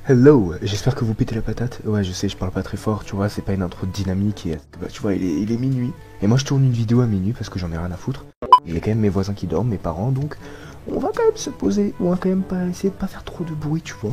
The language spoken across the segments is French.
Hello, j'espère que vous pétez la patate. Ouais, je sais, je parle pas très fort, tu vois, c'est pas une intro dynamique et bah, tu vois, il est minuit. Et moi, je tourne une vidéo à minuit parce que j'en ai rien à foutre. Il y a quand même mes voisins qui dorment, mes parents, donc on va quand même se poser, on va quand même pas essayer de pas faire trop de bruit, tu vois.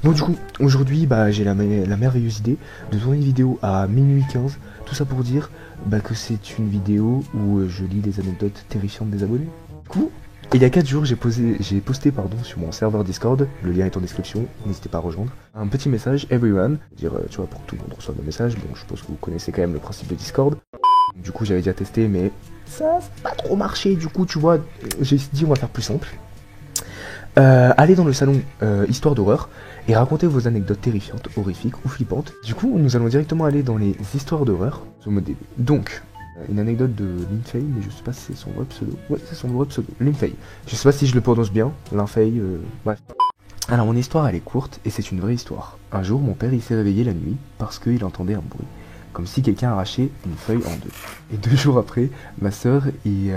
Bon, du coup, aujourd'hui, bah, j'ai la merveilleuse idée de tourner une vidéo à minuit 15. Tout ça pour dire bah, que c'est une vidéo où je lis des anecdotes terrifiantes des abonnés. Du coup, il y a 4 jours, j'ai posté sur mon serveur Discord, le lien est en description, n'hésitez pas à rejoindre, un petit message, everyone, dire, tu vois, pour que tout le monde reçoive le message. Bon, je suppose que vous connaissez quand même le principe de Discord. Du coup, j'avais déjà testé, mais ça n'a pas trop marché, du coup, tu vois, j'ai dit, on va faire plus simple. Allez dans le salon Histoire d'horreur et racontez vos anecdotes terrifiantes, horrifiques ou flippantes. Du coup, nous allons directement aller dans les histoires d'horreur sur mode début. Donc, une anecdote de Linfei, mais je sais pas si c'est son vrai pseudo. Ouais, c'est son vrai pseudo, Linfei. Je sais pas si je le prononce bien, Linfei, bref. Alors, mon histoire, elle est courte et c'est une vraie histoire. Un jour, mon père, il s'est réveillé la nuit parce qu'il entendait un bruit, comme si quelqu'un arrachait une feuille en deux. Et 2 jours après, ma soeur, il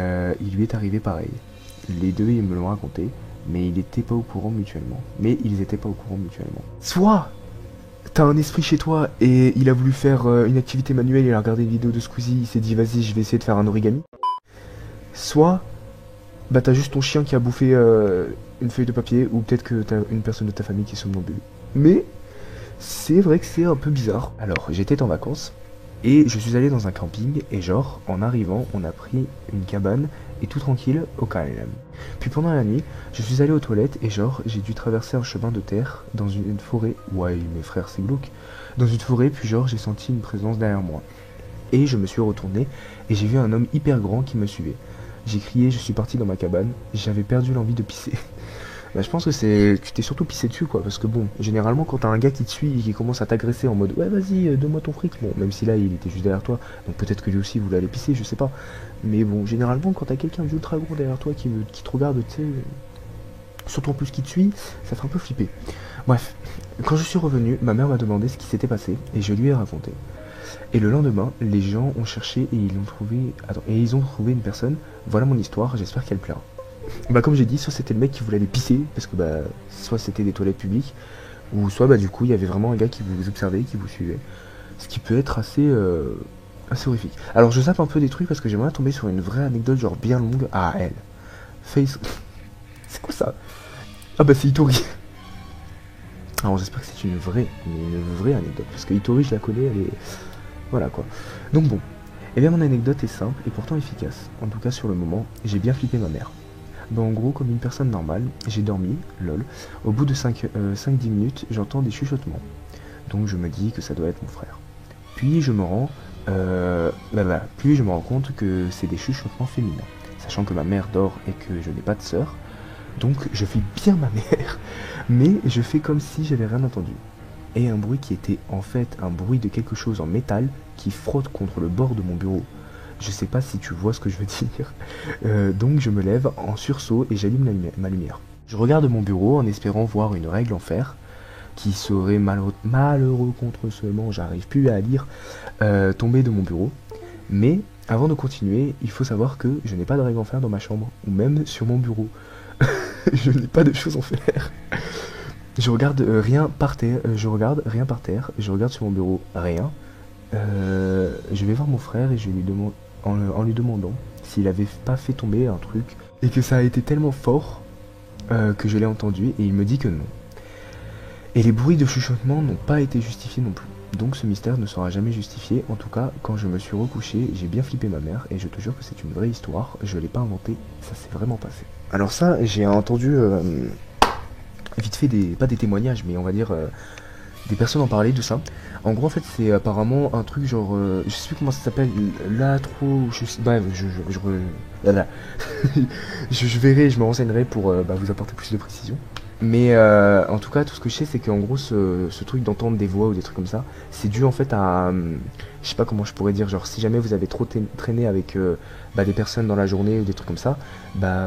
lui est arrivé pareil. Les deux, ils me l'ont raconté. Mais ils étaient pas au courant mutuellement. Soit t'as un esprit chez toi et il a voulu faire une activité manuelle, il a regardé une vidéo de Squeezie, il s'est dit vas-y je vais essayer de faire un origami. Soit bah t'as juste ton chien qui a bouffé une feuille de papier, ou peut-être que t'as une personne de ta famille qui est somnambule. Mais c'est vrai que c'est un peu bizarre. Alors j'étais en vacances et je suis allé dans un camping et genre en arrivant on a pris une cabane et tout tranquille au calme. Puis pendant la nuit, je suis allé aux toilettes et genre j'ai dû traverser un chemin de terre dans une forêt. Ouais, mes frères, c'est glauque. Dans une forêt, puis genre j'ai senti une présence derrière moi. Et je me suis retourné et j'ai vu un homme hyper grand qui me suivait. J'ai crié, je suis parti dans ma cabane, j'avais perdu l'envie de pisser. Bah, je pense que tu t'es surtout pissé dessus quoi, parce que bon, généralement quand t'as un gars qui te suit et qui commence à t'agresser en mode ouais vas-y donne-moi ton fric, bon même si là il était juste derrière toi, donc peut-être que lui aussi voulait aller pisser, je sais pas, mais bon généralement quand t'as quelqu'un d'ultra gros derrière toi qui te regarde, tu sais, surtout en plus qui te suit, ça fait un peu flipper. Bref, quand je suis revenu, ma mère m'a demandé ce qui s'était passé et je lui ai raconté. Et le lendemain, les gens ont cherché et ils ont trouvé une personne. Voilà mon histoire, j'espère qu'elle plaira. Bah comme j'ai dit, soit c'était le mec qui voulait aller pisser, parce que bah soit c'était des toilettes publiques, ou soit bah du coup il y avait vraiment un gars qui vous observait, qui vous suivait. Ce qui peut être assez horrifique. Alors je zappe un peu des trucs parce que j'aimerais tomber sur une vraie anecdote genre bien longue. Ah elle. Face. C'est quoi ça? Ah bah c'est Itori. Alors j'espère que c'est une vraie anecdote. Parce que Itori je la connais, elle est. Voilà quoi. Donc bon. Eh bien mon anecdote est simple et pourtant efficace. En tout cas sur le moment, j'ai bien flippé ma mère. Bah en gros, comme une personne normale, j'ai dormi, lol. Au bout de 5-10 minutes, j'entends des chuchotements. Donc je me dis que ça doit être mon frère. Puis je me rends compte que c'est des chuchotements féminins. Sachant que ma mère dort et que je n'ai pas de sœur. Donc je flippe bien ma mère. Mais je fais comme si j'avais rien entendu. Et un bruit qui était en fait un bruit de quelque chose en métal qui frotte contre le bord de mon bureau. Je sais pas si tu vois ce que je veux dire. Donc je me lève en sursaut et j'allume ma lumière. Je regarde mon bureau en espérant voir une règle en fer qui serait malheureux contre seulement, j'arrive plus à lire, tomber de mon bureau. Mais avant de continuer, il faut savoir que je n'ai pas de règle en fer dans ma chambre, ou même sur mon bureau. Je n'ai pas de choses en fer. Je regarde rien par terre, je regarde sur mon bureau, rien. Je vais voir mon frère et je lui demande, en lui demandant s'il avait pas fait tomber un truc et que ça a été tellement fort que je l'ai entendu, et il me dit que non. Et les bruits de chuchotement n'ont pas été justifiés non plus. Donc ce mystère ne sera jamais justifié. En tout cas, quand je me suis recouché, j'ai bien flippé ma mère et je te jure que c'est une vraie histoire, je l'ai pas inventé, ça s'est vraiment passé. Alors ça, j'ai entendu vite fait pas des témoignages, mais on va dire des personnes en parler de ça. En gros en fait c'est apparemment un truc genre je sais plus comment ça s'appelle, bref je verrai, je me renseignerai pour vous apporter plus de précision. Mais en tout cas tout ce que je sais c'est qu'en gros ce truc d'entendre des voix ou des trucs comme ça, c'est dû en fait à je sais pas comment je pourrais dire, genre si jamais vous avez trop traîné avec des personnes dans la journée ou des trucs comme ça,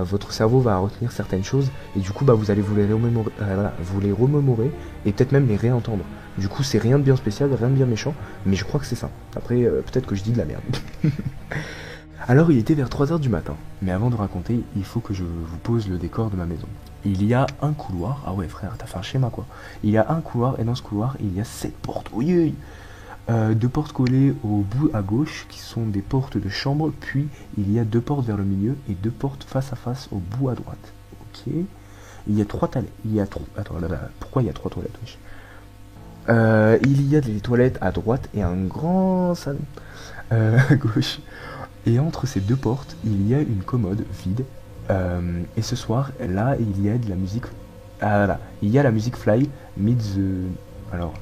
votre cerveau va retenir certaines choses et du coup vous allez vous les remémorer et peut-être même les réentendre. Du coup c'est rien de bien spécial, rien de bien méchant, mais je crois que c'est ça. Après peut-être que je dis de la merde. Alors il était vers 3 h du matin, mais avant de raconter, il faut que je vous pose le décor de ma maison. Il y a un couloir, ah ouais frère, t'as fait un schéma quoi. Il y a un couloir, et dans ce couloir, il y a 7 portes, oui, oui. 2 portes collées au bout à gauche, qui sont des portes de chambre, puis il y a 2 portes vers le milieu, et 2 portes face à face au bout à droite. Ok. Il y a 3 toilettes, Attends, pourquoi il y a 3 toilettes, wesh. Il y a des toilettes à droite et un grand salon à gauche. Et entre ces 2 portes, il y a une commode vide. Et ce soir, là, il y a de la musique. Ah là, il y a la musique Fly Meet the. Alors,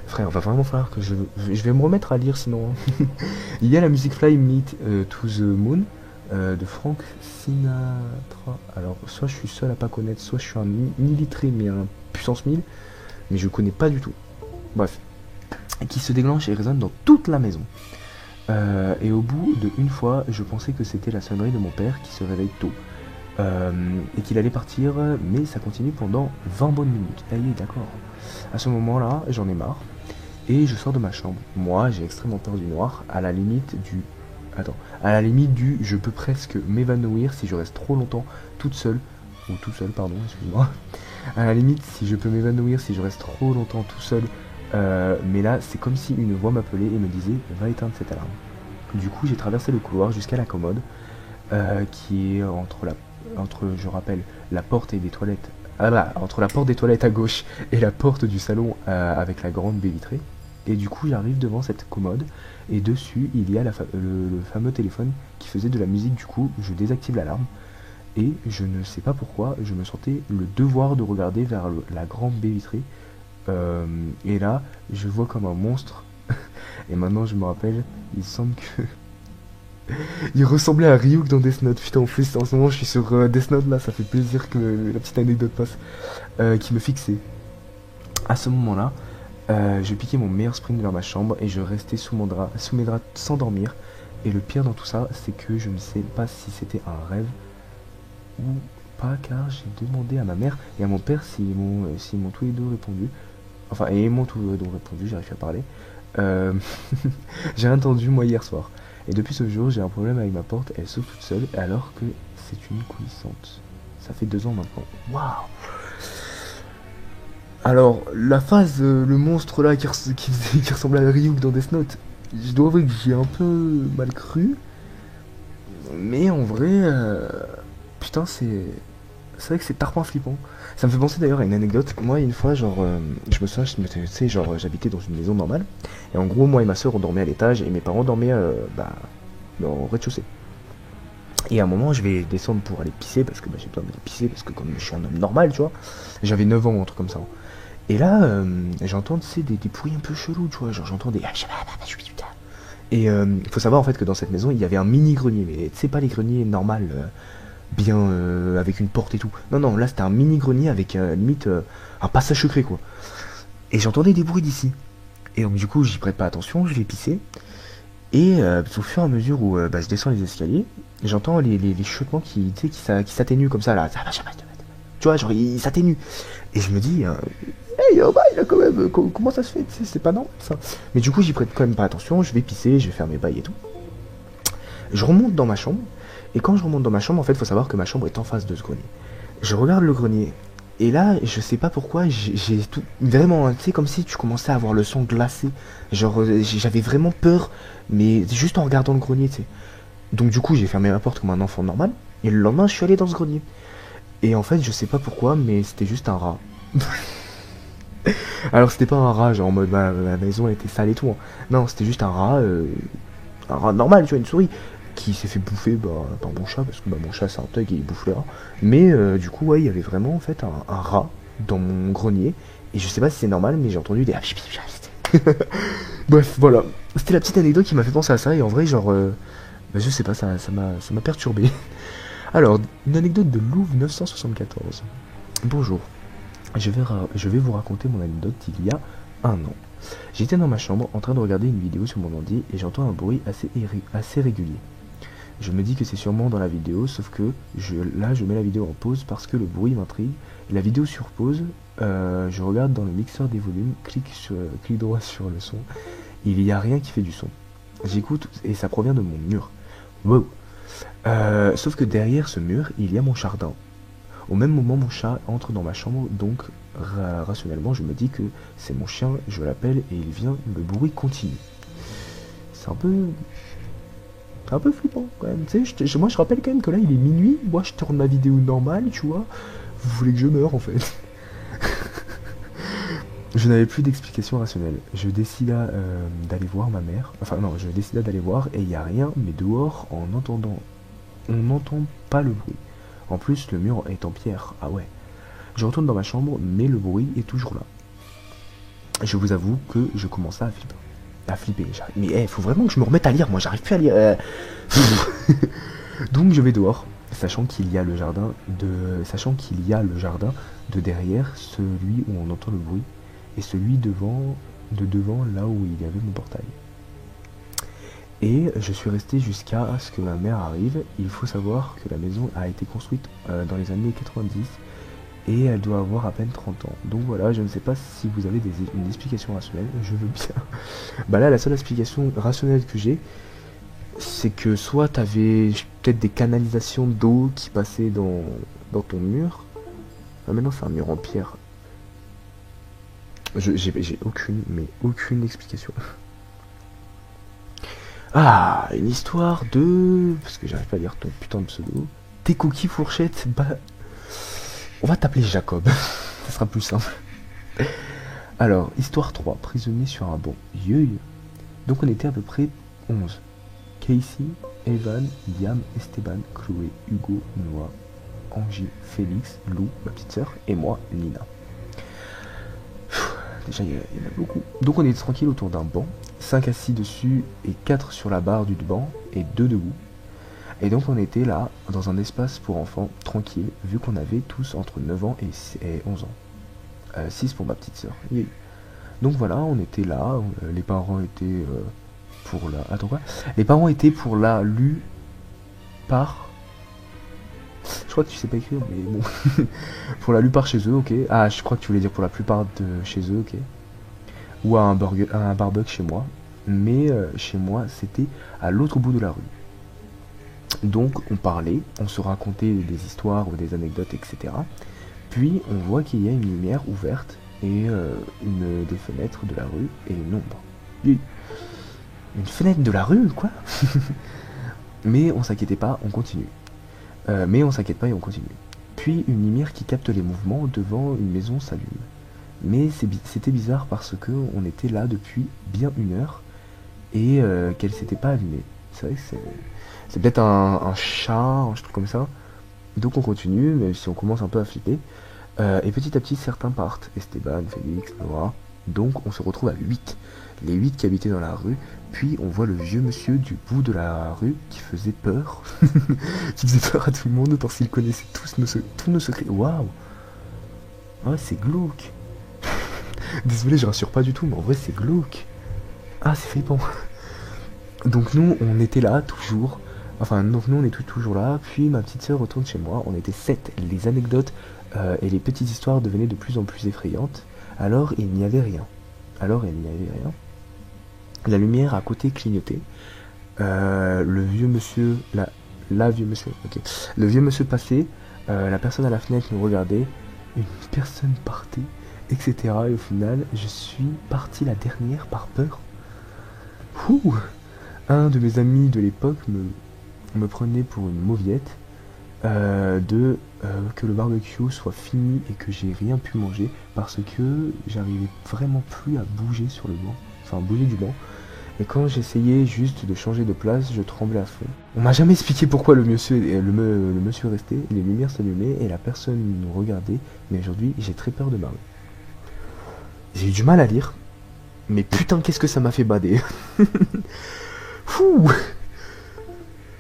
frère, va vraiment falloir que je vais me remettre à lire sinon. Hein. Il y a la musique Fly Meet to the Moon de Frank Sinatra. Alors, soit je suis seul à pas connaître, soit je suis un illettré mais un puissance 1000, mais je connais pas du tout. Bref, qui se déclenche et résonne dans toute la maison. Et au bout de une fois, je pensais que c'était la sonnerie de mon père qui se réveille tôt. Et qu'il allait partir, mais ça continue pendant 20 bonnes minutes. Ah oui, d'accord. À ce moment-là, j'en ai marre. Et je sors de ma chambre. Moi, j'ai extrêmement peur du noir, à la limite du... je peux presque m'évanouir si je reste trop longtemps toute seule. Ou tout seul, pardon, excuse-moi. À la limite, si je peux m'évanouir si je reste trop longtemps tout seul. Mais là, c'est comme si une voix m'appelait et me disait « Va éteindre cette alarme ». Du coup, j'ai traversé le couloir jusqu'à la commode, qui est entre, je rappelle, la porte et des toilettes. Ah bah, entre la porte des toilettes à gauche et la porte du salon avec la grande baie vitrée. Et du coup, j'arrive devant cette commode et dessus, il y a le fameux téléphone qui faisait de la musique. Du coup, je désactive l'alarme et je ne sais pas pourquoi, je me sentais le devoir de regarder vers la grande baie vitrée. Et là, je vois comme un monstre. Et maintenant, je me rappelle, il semble que... il ressemblait à Ryuk dans Death Note. Putain, en plus, en ce moment, je suis sur Death Note, là, ça fait plaisir que la petite anecdote passe. Qui me fixait. À ce moment-là, je piquais mon meilleur sprint vers ma chambre et je restais sous mes draps sans dormir. Et le pire dans tout ça, c'est que je ne sais pas si c'était un rêve ou pas, car j'ai demandé à ma mère et à mon père s'ils m'ont tous les deux répondu. Enfin, et ils m'ont tous les deux répondu, j'arrive à parler. J'ai entendu moi hier soir. Et depuis ce jour, j'ai un problème avec ma porte, elle s'ouvre toute seule, alors que c'est une coulissante. Ça fait 2 ans maintenant. Waouh! Alors, la phase, le monstre là qui ressemblait à Ryuk dans Death Note, je dois avouer que j'ai un peu mal cru. Mais en vrai, putain, c'est vrai que c'est tarpin flippant. Ça me fait penser d'ailleurs à une anecdote. Moi, une fois, genre, je me souviens, tu sais, genre, j'habitais dans une maison normale. Et en gros, moi et ma soeur, on dormait à l'étage et mes parents dormaient au rez-de-chaussée. Et à un moment, je vais descendre pour aller pisser parce que j'ai besoin d'aller pisser parce que comme je suis un homme normal, tu vois. J'avais 9 ans ou un truc comme ça. Et là, j'entends, tu sais, des bruits un peu chelous, tu vois. Genre, j'entends des... Et faut savoir en fait que dans cette maison, il y avait un mini grenier. Mais tu sais, pas les greniers normales, bien avec une porte et tout. Non, non, là, c'était un mini grenier avec limite un passage secret, quoi. Et j'entendais des bruits d'ici. Et donc, du coup, j'y prête pas attention, je vais pisser. Et au fur et à mesure où je descends les escaliers, j'entends les chuchotements qui s'atténuent comme ça, là. Tu vois, genre, ils s'atténuent. Et je me dis, hey, oh bah, il a quand même, comment ça se fait? C'est pas normal, ça. Mais du coup, j'y prête quand même pas attention, je vais pisser, je vais faire mes bails et tout. Je remonte dans ma chambre, et quand je remonte dans ma chambre, en fait, faut savoir que ma chambre est en face de ce grenier. Je regarde le grenier, et là, je sais pas pourquoi, j'ai tout... Vraiment, tu sais, comme si tu commençais à avoir le sang glacé. Genre, j'avais vraiment peur, mais juste en regardant le grenier, tu sais. Donc du coup, j'ai fermé ma porte comme un enfant normal, et le lendemain, je suis allé dans ce grenier. Et en fait, je sais pas pourquoi, mais c'était juste un rat. Alors, c'était pas un rat, genre en mode ma maison était sale et tout. Hein. Non, c'était juste un rat normal, tu vois, une souris, qui s'est fait bouffer par mon chat, parce que mon chat c'est un thug et il bouffe les rats. Mais du coup, ouais, il y avait vraiment en fait un rat dans mon grenier. Et je sais pas si c'est normal, mais j'ai entendu des... Bref, voilà. C'était la petite anecdote qui m'a fait penser à ça, et en vrai, genre... je sais pas, ça m'a perturbé. Alors, une anecdote de Louvre 974. Bonjour, je vais vous raconter mon anecdote d'il y a 1 an. J'étais dans ma chambre en train de regarder une vidéo sur mon ordi et j'entends un bruit assez régulier. Je me dis que c'est sûrement dans la vidéo, sauf que là je mets la vidéo en pause parce que le bruit m'intrigue. La vidéo sur pause, je regarde dans le mixeur des volumes, clic droit sur le son. Il n'y a rien qui fait du son. J'écoute et ça provient de mon mur. Wow. Sauf que derrière ce mur, il y a mon jardin. Au même moment, mon chat entre dans ma chambre, donc rationnellement, je me dis que c'est mon chien, je l'appelle et il vient, le bruit continue. C'est un peu flippant quand même, tu sais, moi je rappelle quand même que là il est minuit, moi je tourne ma vidéo normale, tu vois, vous voulez que je meure en fait. Je n'avais plus d'explication rationnelle, je décida d'aller voir ma mère, enfin non, je décida d'aller voir et il n'y a rien, mais dehors, on n'entend pas le bruit. En plus, le mur est en pierre, ah ouais. Je retourne dans ma chambre, mais le bruit est toujours là. Je vous avoue que je commençais à flipper. Mais faut vraiment que je me remette à lire, moi j'arrive plus à lire. Donc je vais dehors, sachant qu'il y a le jardin de derrière, celui où on entend le bruit, et celui de devant là où il y avait mon portail. Et je suis resté jusqu'à ce que ma mère arrive. Il faut savoir que la maison a été construite dans les années 90 et elle doit avoir à peine 30 ans. Donc voilà, je ne sais pas si vous avez une explication rationnelle, je veux bien. Bah là, la seule explication rationnelle que j'ai, c'est que soit t'avais peut-être des canalisations d'eau qui passaient dans ton mur. Ah maintenant c'est un mur en pierre. J'ai aucune explication. Ah, une histoire de... Parce que j'arrive pas à lire ton putain de pseudo. Tes cookies fourchettes, bah... On va t'appeler Jacob. Ça sera plus simple. Alors, histoire 3. Prisonnier sur un banc. Yeuil. Donc on était à peu près 11. Casey, Evan, Liam, Esteban, Chloé, Hugo, Noah, Angie, Félix, Lou, ma petite sœur, et moi, Nina. Déjà, il y en a beaucoup. Donc on est tranquille autour d'un banc. 5 assis dessus et 4 sur la barre du banc et 2 debout. Et donc on était là, dans un espace pour enfants, tranquille, vu qu'on avait tous entre 9 ans et 11 ans. 6 pour ma petite sœur. Donc voilà, on était là, les parents étaient pour la... Attends quoi? Les parents étaient pour la lue par... Je crois que tu sais pas écrire, mais bon. Pour la lue par chez eux, ok. Ah, je crois que tu voulais dire pour la plupart de chez eux, ok. Ou à un barbecue chez moi. Mais chez moi, c'était à l'autre bout de la rue. Donc on parlait, on se racontait des histoires ou des anecdotes, etc. Puis on voit qu'il y a une lumière ouverte et une des fenêtres de la rue et une ombre. Une fenêtre de la rue, quoi. Mais on s'inquiétait pas, on continue. Mais on s'inquiète pas et on continue. Puis une lumière qui capte les mouvements devant une maison s'allume. Mais c'était bizarre parce que on était là depuis bien 1 heure et qu'elle s'était pas allumée. C'est vrai que c'est peut-être un chat, un truc comme ça. Donc on continue, même si on commence un peu à flipper. Et petit à petit, certains partent. Esteban, Félix, Noah. Donc on se retrouve à 8. Les 8 qui habitaient dans la rue. Puis on voit le vieux monsieur du bout de la rue qui faisait peur. Qui faisait peur à tout le monde, parce qu'il connaissait tous nos secrets. Waouh! Ouais, c'est glauque. Désolé, je rassure pas du tout, mais en vrai, c'est glauque. Ah, c'est flippant. Donc nous, on était là, toujours. Enfin, donc nous, on était toujours là. Puis ma petite sœur retourne chez moi. On était 7. Les anecdotes et les petites histoires devenaient de plus en plus effrayantes. Alors, il n'y avait rien. La lumière à côté clignotait. Le vieux monsieur... La vieux monsieur, ok. Le vieux monsieur passait. La personne à la fenêtre nous regardait. Une personne partait, etc. Et au final, je suis parti la dernière par peur. Ouh. Un de mes amis de l'époque me prenait pour une mauviette que le barbecue soit fini et que j'ai rien pu manger parce que j'arrivais vraiment plus à bouger sur le banc, enfin bouger du banc. Et quand j'essayais juste de changer de place, je tremblais à fond. On m'a jamais expliqué pourquoi le monsieur restait, les lumières s'allumaient et la personne nous regardait, mais aujourd'hui j'ai très peur de ma rue. J'ai eu du mal à lire, mais putain qu'est-ce que ça m'a fait bader. Fouh.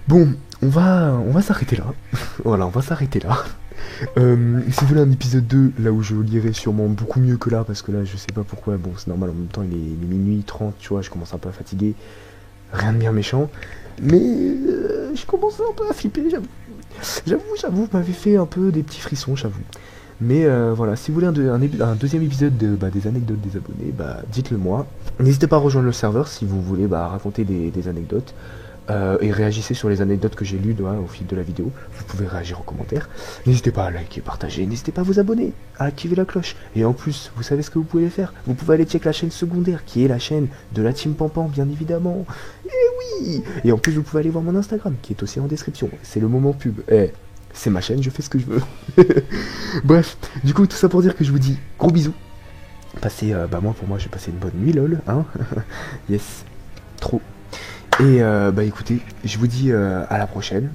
Bon, on va s'arrêter là. Voilà, on va s'arrêter là. Si vous voulez un épisode 2, là où je lirai sûrement beaucoup mieux que là, parce que là, je sais pas pourquoi, bon, c'est normal, en même temps, il est minuit 30, tu vois, je commence un peu à fatiguer. Rien de bien méchant. Mais je commence un peu à flipper, j'avoue. J'avoue, m'avait fait un peu des petits frissons, j'avoue. Mais voilà, si vous voulez un deuxième épisode des anecdotes des abonnés, dites-le moi. N'hésitez pas à rejoindre le serveur si vous voulez raconter des anecdotes. et réagissez sur les anecdotes que j'ai lues au fil de la vidéo. Vous pouvez réagir en commentaire. N'hésitez pas à liker, partager, n'hésitez pas à vous abonner, à activer la cloche. Et en plus, vous savez ce que vous pouvez faire. Vous pouvez aller check la chaîne secondaire, qui est la chaîne de la Team Pampan, bien évidemment. Et oui. Et en plus, vous pouvez aller voir mon Instagram, qui est aussi en description. C'est le moment pub. C'est ma chaîne, je fais ce que je veux. Bref, du coup, tout ça pour dire que je vous dis gros bisous. Passez, pour moi, je vais passer une bonne nuit, lol, hein. Yes, trop. Et écoutez, je vous dis à la prochaine.